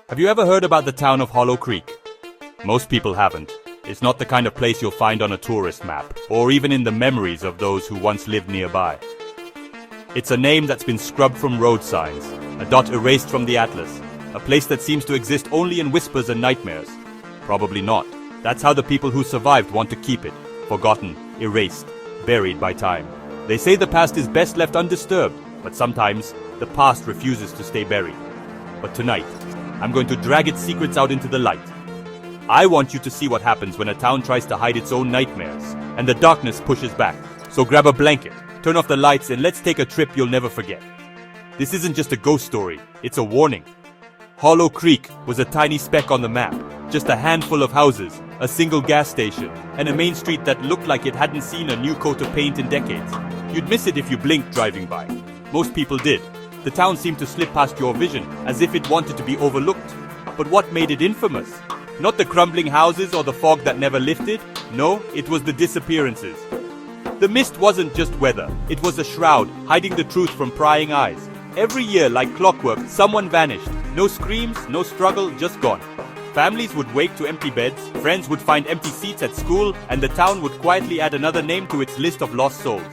Have you ever heard about the town of Hollow Creek? Most people haven't. It's not the kind of place you'll find on a tourist map, or even in the memories of those who once lived nearby. It's a name that's been scrubbed from road signs, a dot erased from the atlas, a place that seems to exist only in whispers and nightmares. Probably not. That's how the people who survived want to keep it, forgotten, erased, buried by time. They say the past is best left undisturbed, but sometimes the past refuses to stay buried. But tonight, I'm going to drag its secrets out into the light. I want you to see what happens when a town tries to hide its own nightmares, and the darkness pushes back. So grab a blanket, turn off the lights, and let's take a trip you'll never forget. This isn't just a ghost story, it's a warning. Hollow Creek was a tiny speck on the map, just a handful of houses, a single gas station, and a main street that looked like it hadn't seen a new coat of paint in decades. You'd miss it if you blinked driving by. Most people did. The town seemed to slip past your vision, as if it wanted to be overlooked. But what made it infamous? Not the crumbling houses or the fog that never lifted. No, it was the disappearances. The mist wasn't just weather. It was a shroud, hiding the truth from prying eyes. Every year, like clockwork, someone vanished. No screams, no struggle, just gone. Families would wake to empty beds, friends would find empty seats at school, and the town would quietly add another name to its list of lost souls.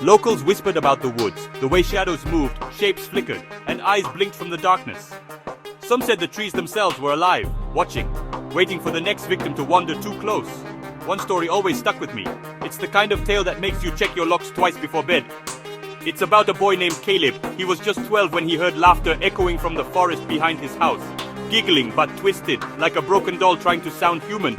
Locals whispered about the woods, the way shadows moved, shapes flickered, and eyes blinked from the darkness. Some said the trees themselves were alive, watching, waiting for the next victim to wander too close. One story always stuck with me. It's the kind of tale that makes you check your locks twice before bed. It's about a boy named Caleb. He was just 12 when he heard laughter echoing from the forest behind his house, giggling but twisted, like a broken doll trying to sound human.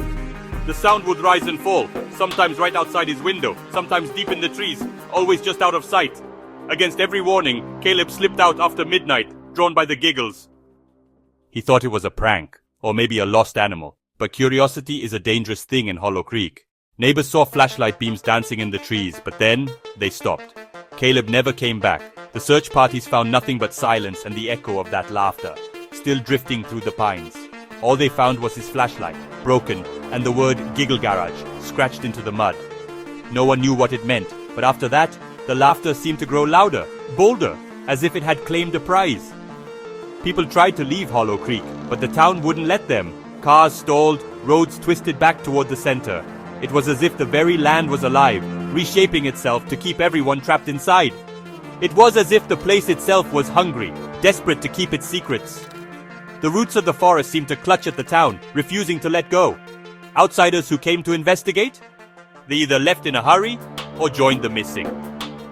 The sound would rise and fall, sometimes right outside his window, sometimes deep in the trees, always just out of sight. Against every warning, Caleb slipped out after midnight, drawn by the giggles. He thought it was a prank, or maybe a lost animal. But curiosity is a dangerous thing in Hollow Creek. Neighbors saw flashlight beams dancing in the trees, but then they stopped. Caleb never came back. The search parties found nothing but silence and the echo of that laughter, still drifting through the pines. All they found was his flashlight, broken, and the word Giggle Garage, scratched into the mud. No one knew what it meant, but after that, the laughter seemed to grow louder, bolder, as if it had claimed a prize. People tried to leave Hollow Creek, but the town wouldn't let them. Cars stalled, roads twisted back toward the center. It was as if the very land was alive, reshaping itself to keep everyone trapped inside. It was as if the place itself was hungry, desperate to keep its secrets. The roots of the forest seemed to clutch at the town, refusing to let go. Outsiders who came to investigate? They either left in a hurry or joined the missing.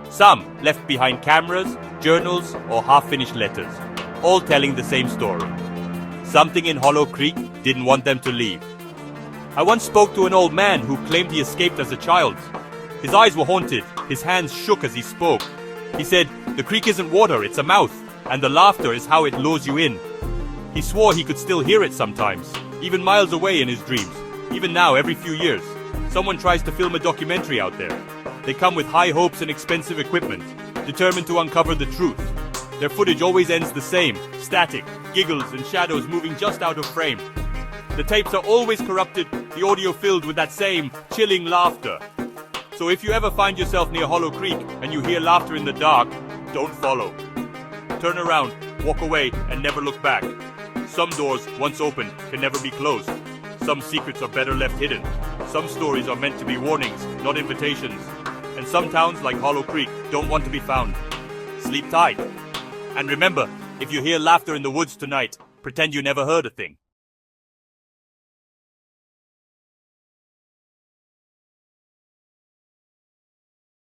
Some left behind cameras, journals, or half-finished letters, all telling the same story. Something in Hollow Creek didn't want them to leave. I once spoke to an old man who claimed he escaped as a child. His eyes were haunted, his hands shook as he spoke. He said, "The creek isn't water, it's a mouth, and the laughter is how it lures you in." He swore he could still hear it sometimes, even miles away in his dreams. Even now, every few years, someone tries to film a documentary out there. They come with high hopes and expensive equipment, determined to uncover the truth. Their footage always ends the same, static, giggles and shadows moving just out of frame. The tapes are always corrupted, the audio filled with that same chilling laughter. So if you ever find yourself near Hollow Creek and you hear laughter in the dark, don't follow. Turn around, walk away, and never look back. Some doors, once opened, can never be closed. Some secrets are better left hidden. Some stories are meant to be warnings, not invitations. And some towns, like Hollow Creek, don't want to be found. Sleep tight. And remember, if you hear laughter in the woods tonight, pretend you never heard a thing.